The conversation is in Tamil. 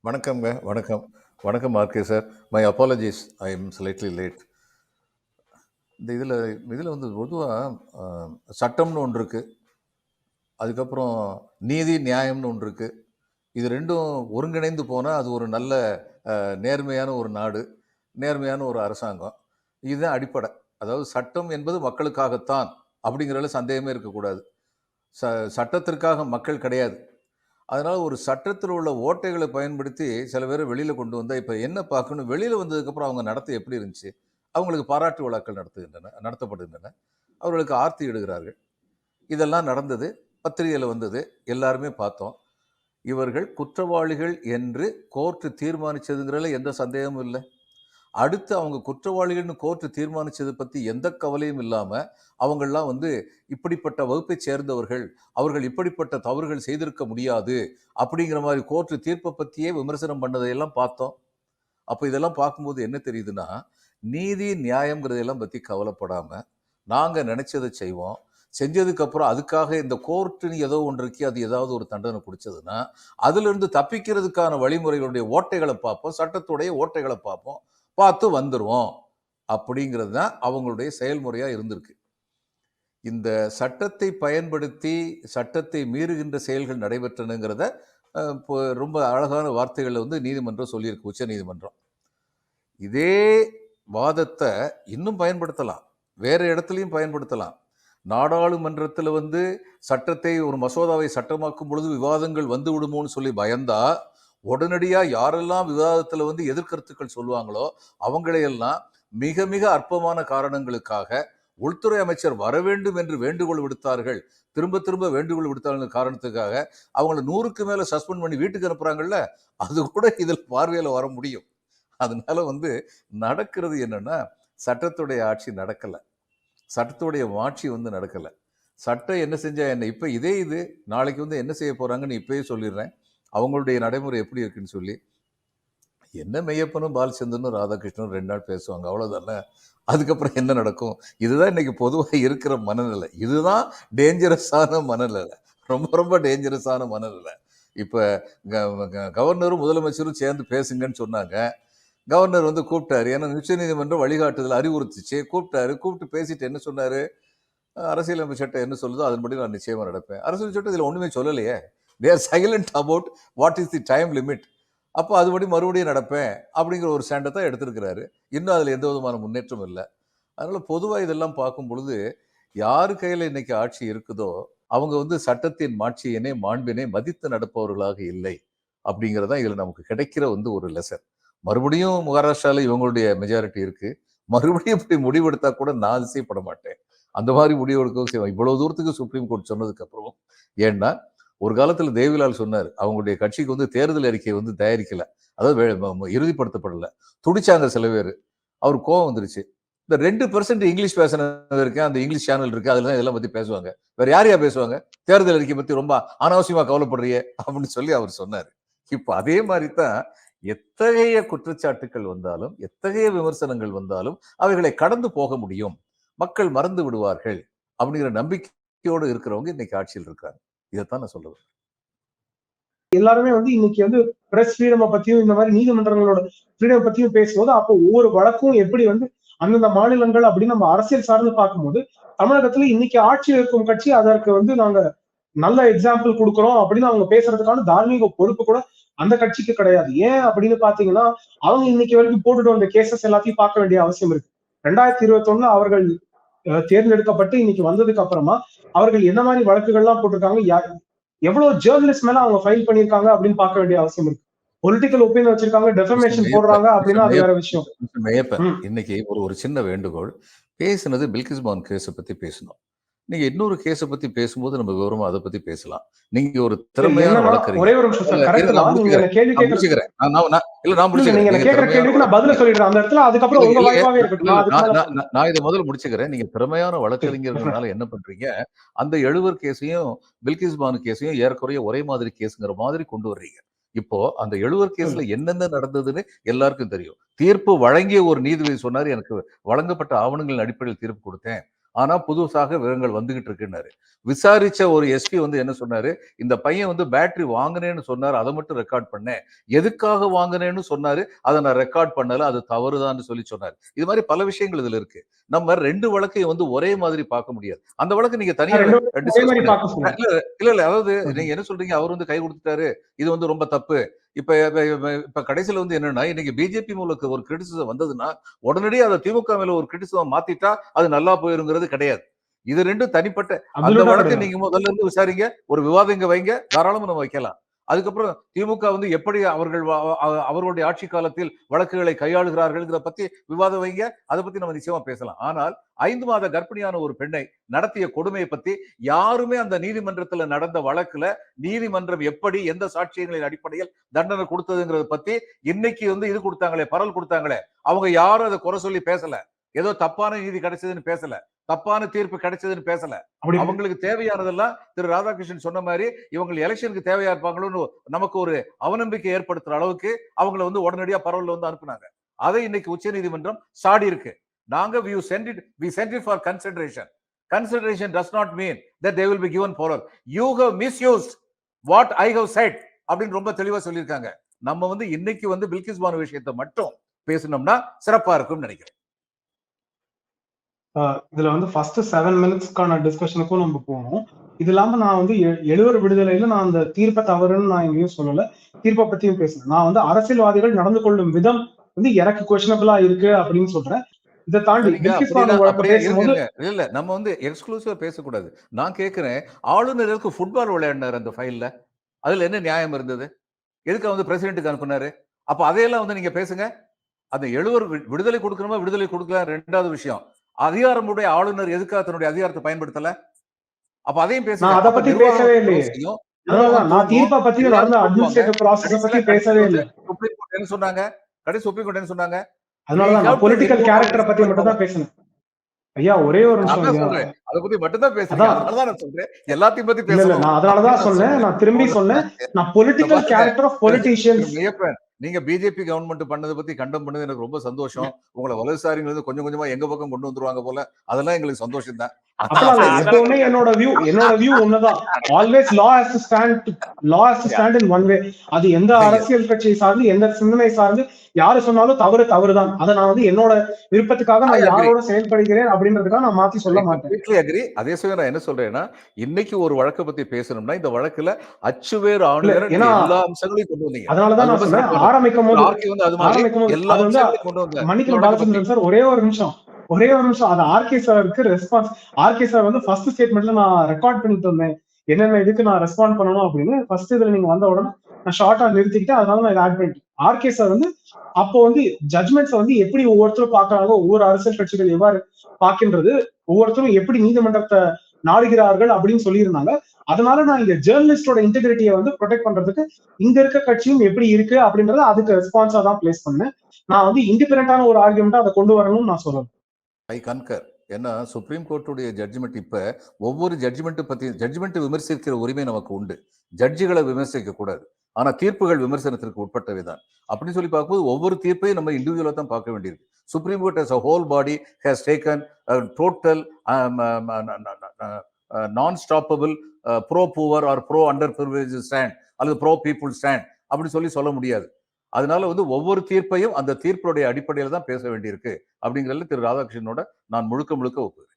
வணக்கம்ங்க. வணக்கம். வணக்கம் RK sir. My apologies. I am slightly late. இந்த இதில இதில வந்து பொதுவா அ சட்டம்னு ஒன்று இருக்கு. அதுக்கப்புறம் நீதி, நியாயம்னு ஒன்று இருக்கு. இது 2ம் ஒருங்கிணைந்து போனா, அது ஒரு நல்ல நேர்மையான ஒரு நாடு, நேர்மையான ஒரு அரசாங்கம். இதுதான் அடிப்படை. அதாவது சட்டம் என்பது மக்களுக்காகத்தான் அப்படிங்கிறதுல சந்தேகமே இருக்கக்கூடாது. ச சட்டத்திற்காக மக்கள் கிடையாது. அதனால ஒரு சட்டத்தில் உள்ள ஓட்டைகளை பயன்படுத்தி சில பேரை வெளியில கொண்டு வந்தா, இப்ப என்ன பார்க்கணும், வெளியில வந்ததுக்கப்புறம் அவங்க நடத்தை எப்படி இருந்துச்சு? அவங்களுக்கு பாராட்டு விழாக்கள் நடத்தப்படுகின்றன. அவர்களுக்கு ஆர்த்தி இடுகிறார்கள். இதெல்லாம் நடந்தது. பத்திரிகையில வந்தது. எல்லாருமே பார்த்தோம். இவர்கள் குற்றவாளிகள் என்று கோர்ட் தீர்மானிச்சதுங்கிறதுல எந்த சந்தேகமும் இல்ல. அடுத்து அவங்க குற்றவாளிகள்னு கோர்ட் தீர்மானிச்சதை பத்தி எந்த கவலையும் இல்லாம, அவங்கள்லாம் வந்து இப்படிப்பட்ட வகுப்பைச் சேர்ந்தவர்கள், அவர்கள் இப்படிப்பட்ட தவறுகள் செய்திருக்க முடியாது, அப்படிங்கிற மாரி கோர்ட் தீர்ப்ப பத்தியே விமர்சனம் பண்ணதையெல்லாம் பார்த்தோம். அப்ப இதெல்லாம் பார்க்கும்போது என்ன தெரியுதுன்னா, நீதி, நியாயம்ங்கிறதையெல்லாம் பத்தி கவலைப்படாம, நாங்க நெனைச்சத செய்வோம். செஞ்சதுக்கு அப்புறம் அதுக்காக இந்த கோர்ட்டுன்னு ஏதோ ஒன்று இருக்கு, அது ஏதாவது ஒரு தண்டனை குடுச்சதுன்னா, அதிலிருந்து தப்பிக்கிறதுக்கான வழிமுறைகளுடைய ஓட்டைகள பார்ப்போம். சட்டத்துடைய ஓட்டைகள பார்ப்போம். பார்த்து வந்துருவோம். அப்படிங்கிறது தான் அவங்களுடைய செயல்முறையா இருந்திருக்கு. இந்த சட்டத்தை பயன்படுத்தி, சட்டத்தை மீறுகின்ற செயல்கள் நடைபெற்றனங்கிறத இப்போ ரொம்ப அழகான வார்த்தைகள்ல வந்து நீதிமன்றம் சொல்லியிருக்கு, உச்சநீதிமன்றம். இதே வாதத்த இன்னும் பயன்படுத்தலாம். வேற இடத்துலயும் பயன்படுத்தலாம். நாடாளுமன்றத்துல வந்து சட்டத்தை ஒரு மசோதாவை சட்டமாக்கும் பொழுது விவாதங்கள் வந்து விடுமோன்னு சொல்லி பயந்தா, உடனடியா யாரெல்லாம் விவாதத்துல வந்து எதிர்கருத்துக்கள் சொல்லுவாங்களோ, அவங்களையெல்லாம் மிக மிக அற்பமான காரணங்களுக்காக உள்துறை அமைச்சர் வர வேண்டும் என்று வேண்டுகோள் விடுத்தார்கள். திரும்ப திரும்ப வேண்டுகோள் விடுத்தார்கள் காரணத்துக்காக அவங்கள 100க்கு மேல சஸ்பெண்ட் பண்ணி வீட்டுக்கு அனுப்புறாங்கல்ல, அது கூட இதில் பார்வையில வர முடியும். அதனால வந்து நடக்கிறது என்னன்னா, சட்டத்துடைய ஆட்சி நடக்கல. சட்டத்துடைய மாட்சி வந்து நடக்கல. சட்டம் என்ன செஞ்சா என்ன? இப்ப இதே இது நாளைக்கு வந்து என்ன செய்ய போறாங்கன்னு இப்பயே சொல்லிடுறேன். அவங்களுடைய நடைமுறை எப்படி இருக்குன்னு சொல்லி. என்ன மெய்யப்பனும், பாலச்சந்திரனும், ராதாகிருஷ்ணனும் 2 நாள் பேசுவாங்க. அவ்வளோதானே. அதுக்கப்புறம் என்ன நடக்கும்? இதுதான் இன்னைக்கு பொதுவா இருக்கிற மனநிலை. இதுதான் டேஞ்சரஸான மனநிலை. ரொம்ப ரொம்ப டேஞ்சரஸான மனநிலை. இப்ப க க கவர்னரும், முதலமைச்சரும் சேர்ந்து பேசுங்கன்னு சொன்னாங்க. கவர்னர் வந்து கூப்பிட்டாரு. ஏன்னா உச்சநீதிமன்றம் வழிகாட்டுதல் அறிவுறுத்துச்சு. கூப்பிட்டாரு. கூப்பிட்டு பேசிட்டு என்ன சொன்னாரு? அரசியலமைப்பு சட்டம் என்ன சொல்லுதோ அதன்படி நான் நிச்சயமா நடப்பேன். அரசியல் சட்டம் இதுல ஒண்ணுமே சொல்லலையே. They are silent about what is the time limit. அப்போ அதுபடி மறுபடியும் நடப்பேன் அப்படிங்கிற ஒரு ஸ்டாண்டை தான் எடுத்திருக்கிறாரு. இன்னும் அதுல எந்த விதமான முன்னேற்றமும் இல்லை. அதனால பொதுவா இதெல்லாம் பார்க்கும் பொழுது, யாரு கையில இன்னைக்கு ஆட்சி இருக்குதோ, அவங்க வந்து சட்டத்தின் மாட்சியினை, மாண்பினை மதித்து நடப்பவர்களாக இல்லை. அப்படிங்கிறது தான் இதுல நமக்கு கிடைக்கிற வந்து ஒரு லெசன். மறுபடியும் மகாராஷ்டிரால இவங்களுடைய மெஜாரிட்டி இருக்கு. மறுபடியும் இப்படி முடிவெடுத்தா கூட நான் அதிசயப்பட மாட்டேன். அந்த மாதிரி முடிவெடுக்கவும் செய்வாங்க. இவ்வளவு தூரத்துக்கு சுப்ரீம் கோர்ட் சொன்னதுக்கு அப்புறம். ஏன்னா, ஒரு காலத்துல தேவிலால் சொன்னாரு. அவங்களுடைய கட்சிக்கு வந்து தேர்தல் அறிக்கை வந்து தயாரிக்கல. அதாவது இறுதிப்படுத்தப்படல. துடிச்சாங்க சில பேரு. அவருக்கு கோவம் வந்துருச்சு. இந்த 2% இங்கிலீஷ் பேசுனது இருக்கு. அந்த இங்கிலீஷ் சேனல் இருக்கு. அதுல தான் இதெல்லாம் பத்தி பேசுவாங்க. வேற யாரையா பேசுவாங்க? தேர்தல் அறிக்கை பத்தி ரொம்ப அனாவசியமா கவலைப்படுறியே அப்படின்னு சொல்லி அவர் சொன்னாரு. இப்ப அதே மாரி தான் எத்தகைய குற்றச்சாட்டுக்கள் வந்தாலும், எத்தகைய விமர்சனங்கள் வந்தாலும், அவைகளை கடந்து போக முடியும். மக்கள் மறந்து விடுவார்கள். அப்படிங்கிற நம்பிக்கையோடு இருக்கிறவங்க இன்னைக்கு ஆட்சியில் இருக்காங்க. இதைத்தான் நான் சொல்ல வரேன். எல்லாருமே வந்து இன்னைக்கு வந்து பிரஸ் ஃப்ரீடம் பத்தியும் இந்த மாதிரி நீதிமன்றங்களோட ஃப்ரீடம் பத்தியும் பேசும்போது அப்போ ஒவ்வொரு வழக்கும் எப்படி வந்து அந்தந்த மாநிலங்கள் அப்படின்னு நம்ம அரசியல் சார்ந்து பார்க்கும்போது தமிழகத்துல இன்னைக்கு ஆட்சியில் இருக்கும் கட்சி அதற்கு வந்து நாங்க நல்ல எக்ஸாம்பிள் கொடுக்குறோம் அப்படின்னு அவங்க பேசுறதுக்கான தார்மீக பொறுப்பு கூட அந்த கட்சிக்கு கிடையாது. ஏன் அப்படின்னு பாத்தீங்கன்னா அவங்க இன்னைக்கு வரைக்கும் போட்டுட்டு வந்த கேசஸ் எல்லாத்தையும் பார்க்க வேண்டிய அவசியம் இருக்கு. 2021 அவர்கள் தேர்ந்தெடுக்கப்பட்டு இன்னைக்கு வந்ததுக்கு அப்புறமா அவர்கள் என்ன மாதிரி வழக்குகள்லாம் போட்டிருக்காங்க, எவ்வளவு ஜேர்னலிஸ்ட் மேல அவங்க ஃபைல் பண்ணிருக்காங்க அப்படின்னு பார்க்க வேண்டிய அவசியம் இருக்கு. பொலிட்டிக்கல் ஒப்பீனியன் வச்சிருக்காங்க, டெஃபமேஷன் போடுறாங்க அப்படின்னா அது வேற விஷயம். இன்னைக்கு ஒரு சின்ன வேண்டுகோள். பேசுனது பில்கிஸ் பானு கேஸை பத்தி பேசணும். நீங்க இன்னொரு கேஸை பத்தி பேசும்போது நம்ம விவரமா அதை பத்தி பேசலாம். நீங்க ஒரு திறமையான வழக்கறிஞர். ஒரே ஒரு நிமிஷம் சார், கரெக்ட் தான். நீங்க கேள்வி கேக்குறேன். நான் முடிச்சுக்கிறேன். நீங்க கேக்குற கேள்விக்கு நான் பதில் சொல்லிடுறேன் அந்த இடத்துல. அதுக்கு உங்க வாய்ப்பாவே இருக்கட்டும். நான் இதை முதல்ல முடிச்சுக்கிறேன். நீங்க திறமையான வழக்கறிஞர்களால என்ன பண்றீங்க? அந்த 70 கேஸையும் பில்கிஸ் பானு கேஸையும் ஏறக்குறைய ஒரே மாதிரி கேஸ்ங்கிற மாதிரி கொண்டு வர்றீங்க. இப்போ அந்த 70 கேஸ்ல என்னென்ன நடந்ததுன்னு எல்லாருக்கும் தெரியும். தீர்ப்பு வழங்கிய ஒரு நீதிபதி சொன்னாரு, எனக்கு வழங்கப்பட்ட ஆவணங்களின் அடிப்படையில் தீர்ப்பு கொடுத்தேன். ஆனா புதுசாக விவரங்கள் வந்துகிட்டு இருக்குன்னாரு. விசாரிச்ச ஒரு எஸ்பி வந்து என்ன சொன்னாரு, இந்த பையன் வந்து பேட்டரி வாங்கினேன்னு சொன்னாரு, அதை மட்டும் ரெக்கார்ட் பண்ணேன். எதுக்காக வாங்கினேன்னு சொன்னாரு, அதை நான் ரெக்கார்ட் பண்ணல, அது தவறுதான்னு சொல்லி சொன்னாரு. இது மாதிரி பல விஷயங்கள் இதுல இருக்கு. நம்ம 2 வழக்கையும் வந்து ஒரே மாதிரி பார்க்க முடியாது. அந்த வழக்கு நீங்க தனியா 2 ஒரே டிஸ்கஸ் மாதிரி பண்ணுங்க. பார்க்க சொல்லுங்க. இல்ல அதாவது நீங்க என்ன சொல்றீங்க, அவர் வந்து கை கொடுத்துட்டாரு, இது வந்து ரொம்ப தப்பு. இப்ப இப்ப கடைசியில வந்து என்னன்னா, இன்னைக்கு பிஜேபி மூலக்கு ஒரு கிரிட்டிசிசம் வந்ததுன்னா, உடனடியா அதை திமுக மேல ஒரு கிரிட்டிசிசம் மாத்திட்டா அது நல்லா போயிருங்கிறது கிடையாது. இது 2ம் தனிப்பட்ட. அந்த அப்சல்யூட்டா வழக்கை கிடையாது. நீங்க முதல்ல இருந்து விசாரிங்க, ஒரு விவாதம் இங்க வைங்க, தாராளமா நம்ம வைக்கலாம். அதுக்கப்புறம் திமுக வந்து எப்படி அவர்களுடைய ஆட்சி காலத்தில் வழக்குகளை கையாளுகிறார்கள் பத்தி விவாதம் வைங்க, அதை பத்தி நம்ம நிச்சயமா பேசலாம். ஆனால் 5 மாத கர்ப்பிணியான ஒரு பெண்ணை நடத்திய கொடுமையை பத்தி யாருமே அந்த நீதிமன்றத்துல நடந்த வழக்குல நீதிமன்றம் எப்படி எந்த சாட்சியங்களின் அடிப்படையில் தண்டனை கொடுத்ததுங்கிறத பத்தி இன்னைக்கு வந்து இது கொடுத்தாங்களே, பரல் கொடுத்தாங்களே, அவங்க யாரும் அதை குறை சொல்லி பேசல. ஏதோ தப்பான நீதி கிடைச்சதுன்னு பேசல, தப்பான தீர்ப்பு கிடைச்சதுன்னு பேசல. அப்படி அவங்களுக்கு தேவையானதெல்லாம் திரு ராதாகிருஷ்ணன் சொன்ன மாதிரி இவங்க எலெக்ஷனுக்கு தேவையா இருப்பாங்களோன்னு நமக்கு ஒரு அவநம்பிக்கை ஏற்படுத்துற அளவுக்கு அவங்கள வந்து உடனடியா பரவல்ல வந்து அனுப்புனாங்க. அதை இன்னைக்கு உச்ச நீதிமன்றம் சாடி இருக்கு. நாங்க we sent it for consideration. Consideration does not mean that they will be given power. You have misused what I have said அப்படின்னு ரொம்ப தெளிவா சொல்லியிருக்காங்க. நம்ம வந்து இன்னைக்கு வந்து பில்கிஸ் பானு விஷயத்தை மட்டும் பேசணும்னா சிறப்பா இருக்கும்னு நினைக்கிறேன். இதுல வந்து ஃபர்ஸ்ட் 7 மினிட்ஸ்க்கான டிஸ்கஷனுக்கும் நம்ம போனோம். இது இல்லாம நான் வந்து எழுவர் விடுதலையில நான் அந்த தீர்ப்பை தவறுன்னு நான் எங்கேயும் சொல்லல. தீர்ப்பை பத்தியும் பேசுறேன். நான் வந்து அரசியல்வாதிகள் நடந்து கொள்ளும் விதம் வந்து எனக்கு கொஸ்டினபிளா இருக்கு அப்படின்னு சொல்றேன். இதை தாண்டி பில்கிஸ் பானு வழக்கு பேசும்போது இல்ல நம்ம வந்து எக்ஸ்க்ளூசிவா பேசக்கூடாது. நான் கேட்கிறேன், ஆளுநருக்கு ஃபுட்பால் விளையாடினார் அந்த ஃபைல்ல, அதுல என்ன நியாயம் இருந்தது? எதுக்கு வந்து பிரசிடென்ட்டுக்கு அனுப்புனாரு? அப்ப அதையெல்லாம் வந்து நீங்க பேசுங்க. அந்த எழுவர் விடுதலை கொடுக்கணுமா விடுதலை கொடுக்கலாம் 2வது விஷயம். அதிகாரமுடைய ஆளுநர் எதுக்காக தன்னுடைய அதிகாரத்தை பயன்படுத்தல? அப்ப அதையும் பேசுங்க. நான் அதை பத்தி பேசவே இல்லையே. அதான் நான் தீர்ப்பை பத்தி நடந்த அட்மினிஸ்ட்ரேட்டிவ் ப்ராசஸ் பத்தி பேசவே இல்லை. சுப்ரீம் கோர்ட் என்ன சொன்னாங்க? கடைசி சுப்ரீம் கோர்ட் என்ன சொன்னாங்க? அதனாலதான் நான் பொலிட்டிக்கல் கேரக்டரை பத்தி மட்டும் தான் பேசினேன். ஐயா ஒரே ஒரு நிமிஷம் ஐயா. அதை பத்தி மட்டும் தான் பேசுறேன். அதனாலதான் நான் சொல்றேன், எல்லாத்தையும் பத்தி பேசணும். நான் அதனாலதான் சொன்னேன், நான் திரும்பி சொன்னேன், நான் பொலிட்டிக்கல் கேரக்டர் ஆஃப் பொலிட்டிஷியன்ஸ். நீங்க பிஜேபி கவர்மெண்ட் பண்ணதை பத்தி கண்டம் பண்ணது எனக்கு ரொம்ப சந்தோஷம். உங்களை வலதுசாரிகள் வந்து கொஞ்சம் கொஞ்சமா எங்க பக்கம் கொண்டு வந்துருவாங்க போல, அதெல்லாம் எங்களுக்கு சந்தோஷம் தான். எப்பவுமே என்னோட வியூ ஒண்ணுதான். Always law has to stand in one way. அது எந்த அரசியல் கட்சியை சார்ந்து எந்த சிந்தனை சார்ந்து யாரு சொன்னாலும் தவறுதான். அதை நான் வந்து என்னோட விருப்பத்துக்காக நான் யாரோட செயல்படுகிறேன் அப்படின்றதுக்காக நான் மாத்தி சொல்ல மாட்டேன். அதே சமயம் நான் என்ன சொல்றேன்னா, இன்னைக்கு ஒரு வழக்கை பத்தி பேசணும்னா இந்த வழக்குல அச்சுவேறு ஆளுநர் எல்லா அம்சங்களையும் கொண்டு வந்தீங்க. அதனாலதான் நான் சொல்றேன், ஆரம்பிக்கும் போது மன்னிக்கணும் பாலச்சந்திரன் சார், ஒரே ஒரு நிமிஷம் அது ஆர்கே சாருக்கு ரெஸ்பான்ஸ். ஆர்கே சார் வந்து ஃபர்ஸ்ட் ஸ்டேட்மெண்ட்ல நான் ரெக்கார்ட் பண்ணிட்டு வந்தேன் என்னென்ன இதுக்கு நான் ரெஸ்பாண்ட் பண்ணணும் அப்படின்னு. ஃபர்ஸ்ட் இதுல நீங்க வந்த உடனே நான் ஷார்ட்டா நிறுத்திக்கிட்டேன், அதனால நான் இதை ஆட் பண்ணிட்டேன். ஆர்கே சார் வந்து அப்போ வந்து ஜட்மெண்ட்ஸ் வந்து எப்படி ஒவ்வொருத்தரும் பாக்குறாங்க, ஒவ்வொரு அரசியல் கட்சிகள் எவ்வாறு பார்க்கின்றது, ஒவ்வொருத்தரும் எப்படி நீதிமன்றத்தை நாடுகிறார்கள் அப்படின்னு சொல்லியிருந்தாங்க. அதனால நான் இந்த ஜேர்னலிஸ்டோட இன்டெகிரிட்டியை வந்து ப்ரொடெக்ட் பண்றதுக்கு இங்க இருக்க கட்சியும் எப்படி இருக்கு அப்படின்றத அதுக்கு ரெஸ்பான்ஸா தான் பிளேஸ் பண்ணேன். நான் வந்து இண்டிபெண்டன்டான ஒரு ஆர்குமெண்டா அதை கொண்டு வரணும்னு நான் சொல்றேன். ஐ கன்கர். ஏன்னா சுப்ரீம் கோர்ட்டுடைய ஜட்ஜ்மெண்ட் இப்ப ஒவ்வொரு ஜட்ஜ்மெண்ட் விமர்சிக்கிற உரிமை நமக்கு உண்டு. ஜட்ஜுகளை விமர்சிக்க கூடாது. ஆனா தீர்ப்புகள் விமர்சனத்திற்கு உட்பட்டவைதான். அப்படின்னு சொல்லி பார்க்கும்போது ஒவ்வொரு தீர்ப்பையும் நம்ம இண்டிவிஜுவலா தான் பார்க்க வேண்டியிருக்கு. Supreme court as a whole body has taken a total non-stoppable pro poor or pro underprivileged stand அல்லது pro people stand அப்படி சொல்ல முடியாது. அதனால வந்து ஒவ்வொரு தீர்ப்பையும் அந்த தீர்ப்புடைய அடிப்படையில் தான் பேச வேண்டியிருக்கு அப்படிங்கிறதுல திரு ராதாகிருஷ்ணனோட நான் முழுக்க ஒப்புக்கிறேன்.